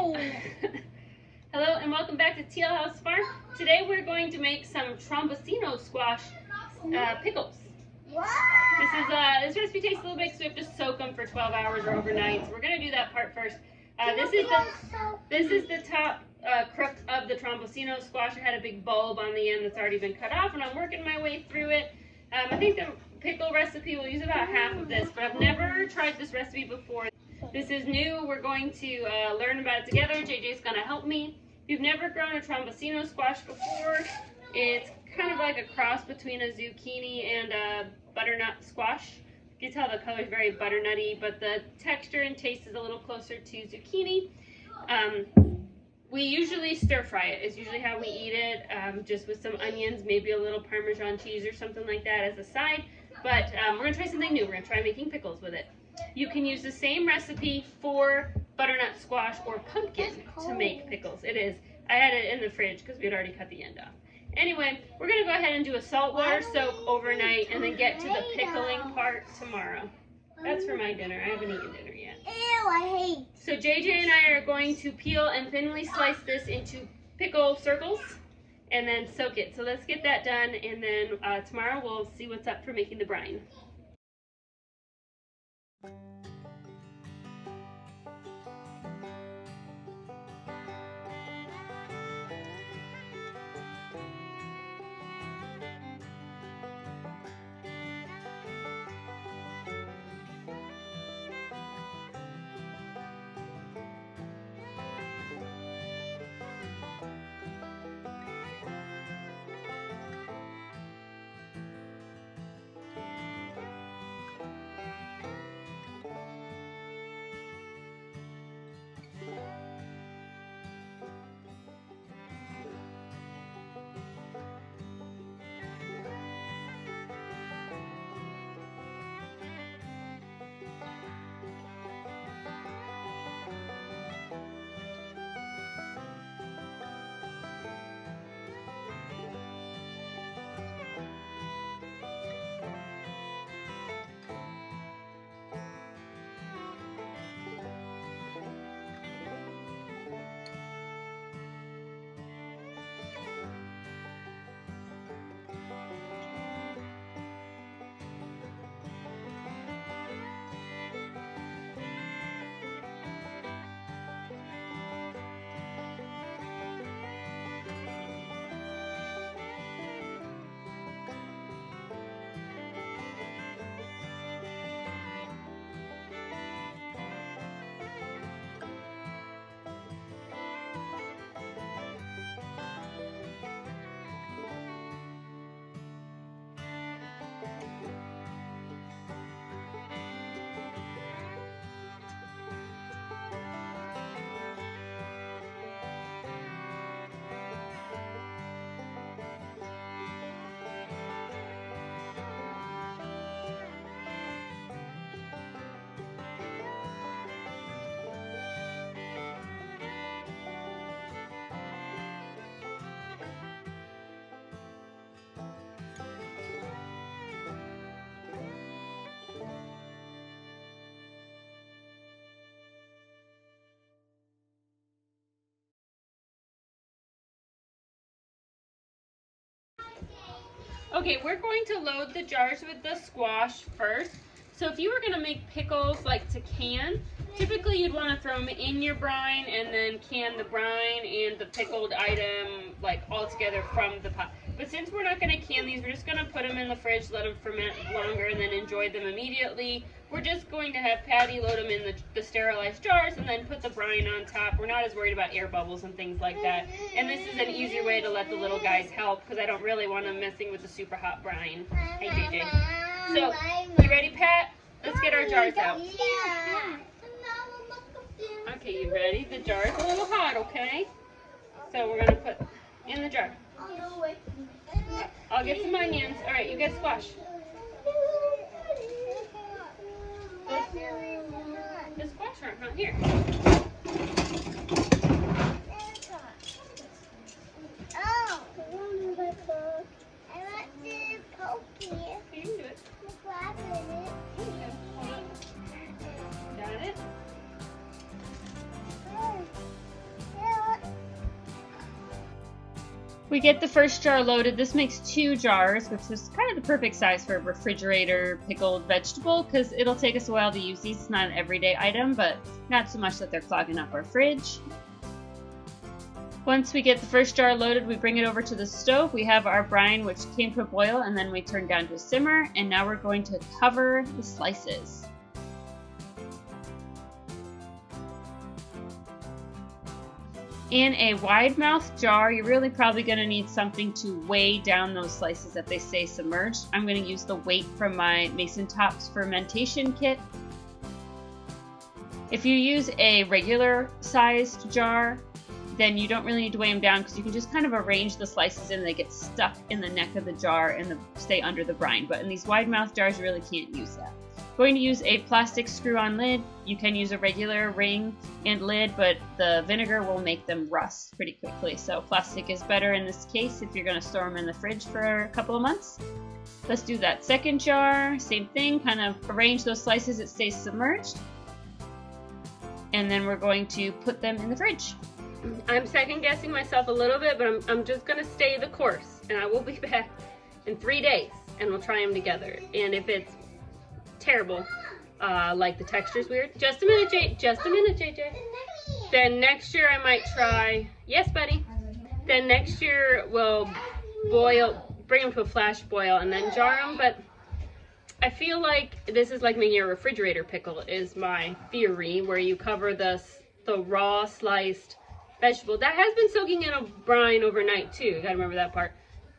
Hello and welcome back to Teal House Farm. Today we're going to make some Tromboncino squash pickles. This recipe takes a little bit, so we have to soak them for 12 hours or overnight. So we're going to do that part first. This is the top crook of the Tromboncino squash. It had a big bulb on the end that's already been cut off, and I'm working my way through it. I think the pickle recipe will use about half of this, but I've never tried this recipe before. This is new. We're going to learn about it together. JJ's going to help me. If you've never grown a Tromboncino squash before, it's kind of like a cross between a zucchini and a butternut squash. You can tell the color is very butternutty, but the texture and taste is a little closer to zucchini. We usually stir fry it. It's usually how we eat it, just with some onions, maybe a little Parmesan cheese or something like that as a side. But we're going to try something new. We're going to try making pickles with it. You can use the same recipe for butternut squash or pumpkin to make pickles. It is. I had it in the fridge because we had already cut the end off. Anyway, we're going to go ahead and do a saltwater soak overnight and then get to the pickling part tomorrow. That's for my dinner. I haven't eaten dinner yet. Ew, I hate. So JJ and I are going to peel and thinly slice this into pickle circles and then soak it. So let's get that done, and then tomorrow we'll see what's up for making the brine. Okay, we're going to load the jars with the squash first. So if you were going to make pickles like to can, typically you'd want to throw them in your brine and then can the brine and the pickled item like all together from the pot. But since we're not going to can these, we're just going to put them in the fridge, let them ferment longer, and then enjoy them immediately. We're just going to have Patty load them in the sterilized jars and then put the brine on top. We're not as worried about air bubbles and things like that. And this is an easier way to let the little guys help because I don't really want them messing with the super hot brine. Hey, JJ. So, you ready, Pat? Let's get our jars out. Okay, you ready? The jar's a little hot, okay? So we're going to put in the jar. I'll get some onions. All right, you get squash. The squash aren't hot. Here. Oh, I want to poke here. You can do it. Got it? We get the first jar loaded. This makes 2 jars, which is kind of the perfect size for a refrigerator pickled vegetable because it'll take us a while to use these. It's not an everyday item, but not so much that they're clogging up our fridge. Once we get the first jar loaded, we bring it over to the stove. We have our brine, which came to a boil, and then we turn down to a simmer, and now we're going to cover the slices. In a wide mouth jar, you're really probably going to need something to weigh down those slices that they say submerged. I'm going to use the weight from my Mason Tops fermentation kit. If you use a regular sized jar, then you don't really need to weigh them down because you can just kind of arrange the slices in. They get stuck in the neck of the jar and stay under the brine. But in these wide mouth jars, you really can't use that. Going to use a plastic screw-on lid. You can use a regular ring and lid, but the vinegar will make them rust pretty quickly. So plastic is better in this case if you're going to store them in the fridge for a couple of months. Let's do that second jar. Same thing, kind of arrange those slices, it stays submerged. And then we're going to put them in the fridge. I'm second guessing myself a little bit, but I'm just going to stay the course. And I will be back in 3 days and we'll try them together. And if it's terrible, like the texture's weird. Just a minute, JJ. Then next year I might try, yes buddy. Then next year we'll bring them to a flash boil and then jar them, but I feel like this is like making a refrigerator pickle is my theory, where you cover the raw sliced vegetable. That has been soaking in a brine overnight too, you gotta remember that part.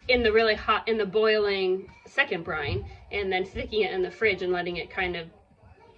In the really hot, in the boiling second brine, and then sticking it in the fridge and letting it kind of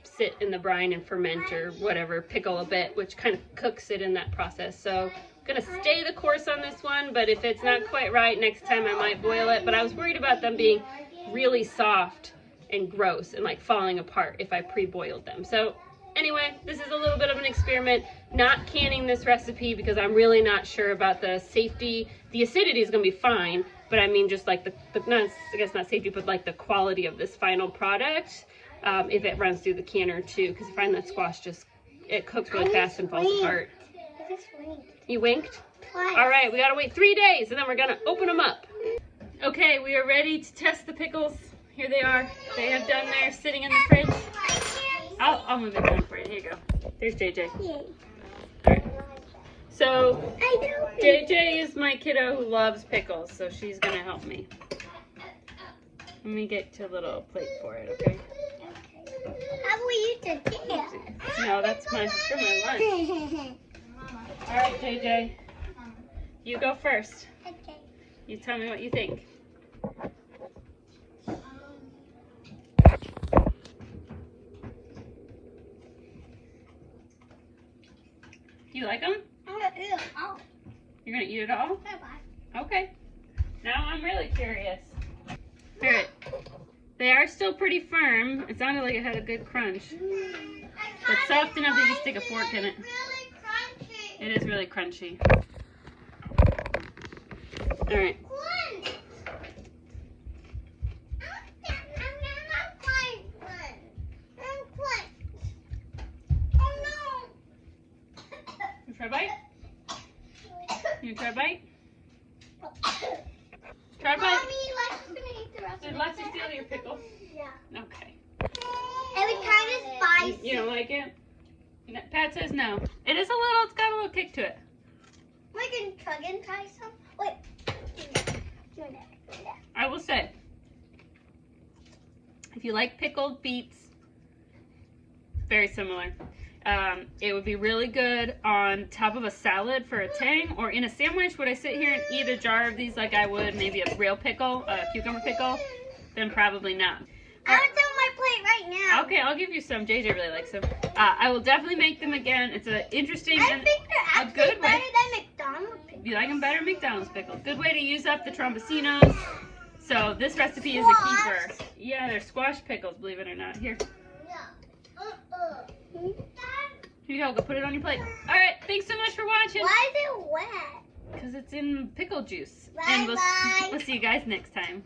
sit in the brine and ferment or whatever, pickle a bit, which kind of cooks it in that process. So I'm gonna stay the course on this one, but if it's not quite right, next time I might boil it. But I was worried about them being really soft and gross and like falling apart if I pre-boiled them. So anyway, this is a little bit of an experiment. Not canning this recipe because I'm really not sure about the safety. The acidity is gonna be fine, but I mean just like I guess not safety, but like the quality of this final product, if it runs through the canner too, because I find that squash it cooks really fast and falls apart. I just winked. You winked? Twice. All right, we gotta wait 3 days and then we're gonna open them up. Okay, we are ready to test the pickles. Here they are. They have done their sitting in the fridge. I'll move it down for you. Here you go. There's JJ. Yay. All right. So JJ is my kiddo who loves pickles, so she's gonna help me. Let me get to a little plate for it, okay? How will you do that? No, that's for my lunch. All right, JJ, you go first. Okay. You tell me what you think. You like them? You're gonna eat it all? Okay. Now I'm really curious. All right. They are still pretty firm. It sounded like it had a good crunch. But soft enough that you can stick a fork in it. It is really crunchy. All right. You try a bite? You try a bite? Try a bite? Did Lexi steal your pickle? Yeah. Okay. It was kind of spicy. You don't like it? Pat says no. It is it's got a little kick to it. We can try some. Wait. I will say, if you like pickled beets, very similar. It would be really good on top of a salad for a tang, or in a sandwich. Would I sit here and eat a jar of these like I would maybe a real pickle, a cucumber pickle? Then probably not. I want some on my plate right now. Okay, I'll give you some. JJ really likes them. I will definitely make them again. It's an interesting and a good way. Better than McDonald's pickles. You like them better? McDonald's pickles. Good way to use up the Tromboncinos. So this recipe is a keeper. Yeah, they're squash pickles, believe it or not. Here. Here you go. Go put it on your plate. All right. Thanks so much for watching. Why is it wet? Because it's in pickle juice. Bye, And bye. we'll see you guys next time.